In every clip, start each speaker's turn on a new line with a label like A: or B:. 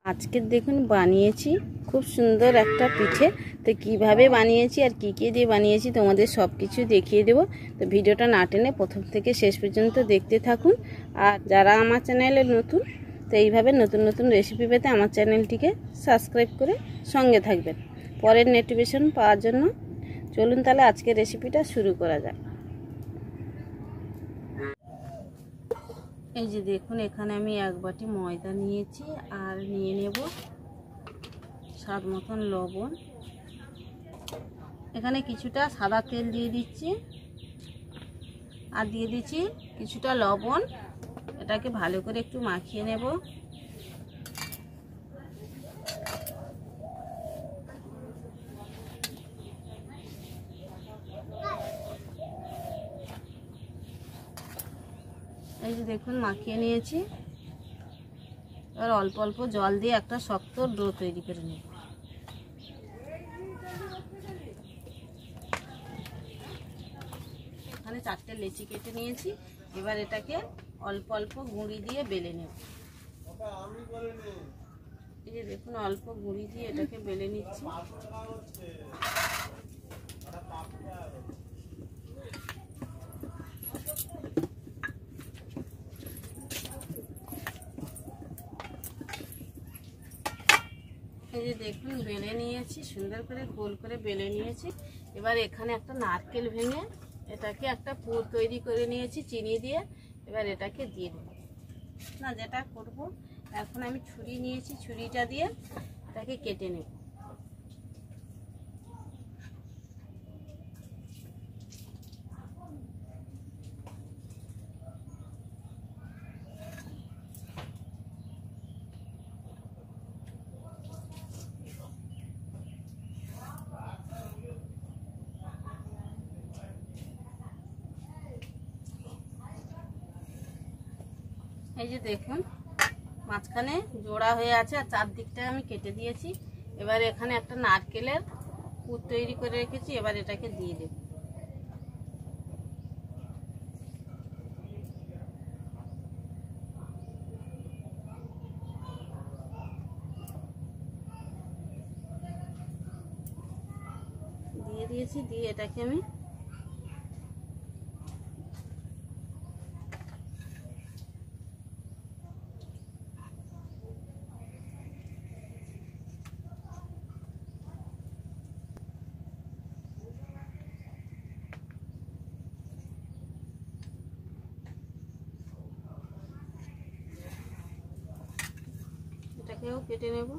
A: আজকে দেখুন বানিয়েছি খুব সুন্দর একটা পিঠে। তো কিভাবে বানিয়েছি আর কি কি দিয়ে বানিয়েছি তোমাদের সব কিছু দেখিয়ে দেব। তো ভিডিওটা না টেনে প্রথম থেকে শেষ পর্যন্ত দেখতে থাকুন। আর যারা আমার চ্যানেলে নতুন, তো এইভাবে নতুন নতুন রেসিপি পেতে আমার চ্যানেলটিকে সাবস্ক্রাইব করে সঙ্গে থাকবেন পরের নোটিফিকেশন পাওয়ার জন্য। চলুন তাহলে আজকে রেসিপিটা শুরু করা যাক। এই যে দেখুন, এখানে আমি 1 বাটি ময়দা নিয়েছি আর নিয়ে নেব স্বাদ মতন লবণ। এখানে কিছুটা সাদা তেল দিয়ে দিচ্ছি আর দিয়ে দিচ্ছি কিছুটা লবণ। এটাকে ভালো করে একটু মাখিয়ে নেব। এই যে দেখুন মাখিয়ে নিয়েছি। এবার অল্প অল্প জল দিয়ে একটা শক্ত ডো তৈরি করে নেব। এখানে 4টে লেচি কেটে নিয়েছি। এবার এটাকে অল্প অল্প গুঁড়ি দিয়ে বেলে নেব। এই যে দেখুন অল্প গুঁড়ি দিয়ে এটাকে বেলে নিচ্ছি। এই যে দেখুন বেলে নিয়েছি, সুন্দর করে গোল করে বেলে নিয়েছি। এবার এখানে একটা নারকেল ভেঙে এটাকে একটা পুর তৈরি করে নিয়েছি চিনি দিয়ে। এবার এটাকে দিয়ে দেব না, যেটা করব এখন আমি ছুরি নিয়েছি, ছুরিটা দিয়ে এটাকে কেটে নেব। এই যে দেখুন মাঝখানে জোড়া হয়ে আছে আর চারদিকটা আমি কেটে দিয়েছি। এবার এখানে একটা নারকেলের পুর তৈরি করে রেখেছি। এবার এটাকে দিয়ে দেব। দিয়ে দিয়েছি, দিয়ে এটাকে আমি এটাকেও কেটে নেব।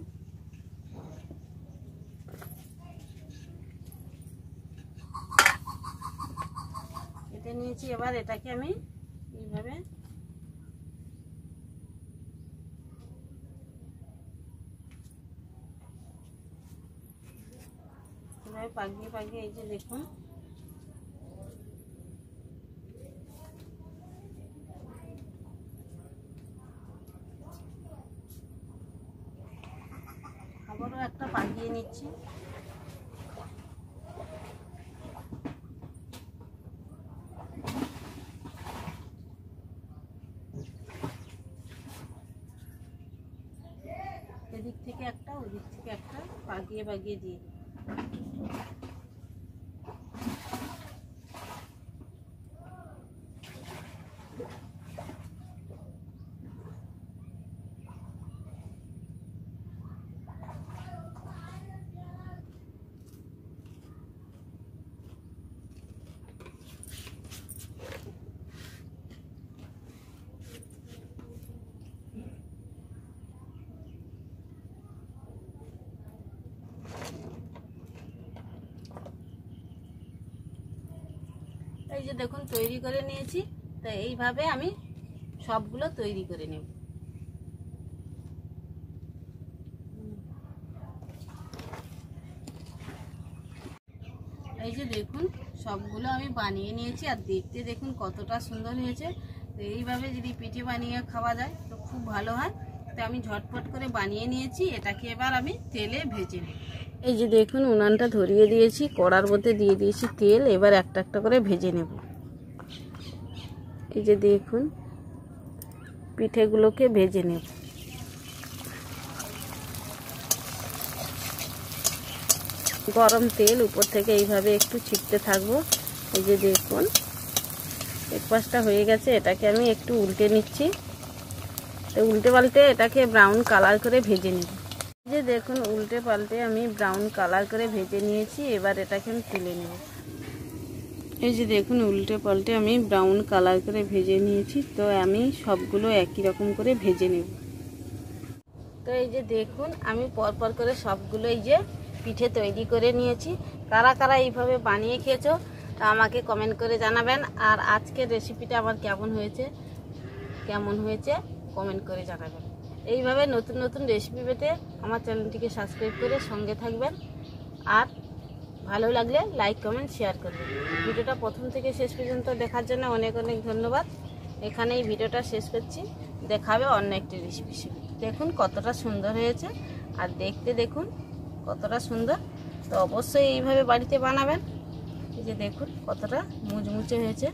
A: কেটে নিয়েছি। এবার এটাকে আমি এইভাবে পাকিয়ে পাকিয়ে এই যে দেখুন আবারও একটা পাকিয়ে নিচ্ছি। এদিক থেকে একটা ওদিক থেকে একটা পাকিয়ে পাকিয়ে দিয়ে এই যে দেখুন তৈরি করে নিয়েছি। তো এইভাবে আমি সবগুলো তৈরি করে নেব। এই যে দেখুন সবগুলো আমি বানিয়ে নিয়েছি আর দেখতে দেখুন কতটা সুন্দর হয়েছে। তো এইভাবে যদি পিঠে বানিয়ে খাওয়া যায় তো খুব ভালো হয়। তো আমি ঝটপট করে বানিয়ে নিয়েছি। এটাকে এবার আমি তেলে ভেজে নেব। এই যে দেখুন উনানটা ধরিয়ে দিয়েছি, কড়ার মধ্যে দিয়ে দিয়েছি তেল। এবার একটা একটা করে ভেজে নেব। এই যে দেখুন পিঠেগুলোকে ভেজে নেব। গরম তেল উপর থেকে এইভাবে একটু ছিটতে থাকবো। এই যে দেখুন এক পাশটা হয়ে গেছে, এটাকে আমি একটু উল্টে নিচ্ছি। তো উল্টে পাল্টে এটাকে ব্রাউন কালার করে ভেজে নেব। এই যে দেখুন উল্টে পাল্টে আমি ব্রাউন কালার করে ভেজে নিয়েছি। এবার এটাকে আমি তুলে নেব। এই যে দেখুন উল্টে পাল্টে আমি ব্রাউন কালার করে ভেজে নিয়েছি। তো আমি সবগুলো একই রকম করে ভেজে নেব। তো এই যে দেখুন আমি পরপর করে সবগুলো এই যে পিঠে তৈরি করে নিয়েছি। কারা কারা এইভাবে বানিয়ে খেয়েছো তা আমাকে কমেন্ট করে জানাবেন। আর আজকের রেসিপিটা আমার কেমন হয়েছে কমেন্ট করে জানাবেন। এইভাবে নতুন নতুন রেসিপি পেতে আমার চ্যানেলটিকে সাবস্ক্রাইব করে সঙ্গে থাকবেন। আর ভালো লাগলে লাইক কমেন্ট শেয়ার করবেন। ভিডিওটা প্রথম থেকে শেষ পর্যন্ত দেখার জন্য অনেক অনেক ধন্যবাদ। এখানেই ভিডিওটা শেষ করছি। দেখাবে অন্য একটি রেসিপি। দেখুন কতটা সুন্দর হয়েছে, আর দেখতে দেখুন কতটা সুন্দর। তো অবশ্যই এইভাবে বাড়িতে বানাবেন। এই যে দেখুন কতটা মুচমুচে হয়েছে।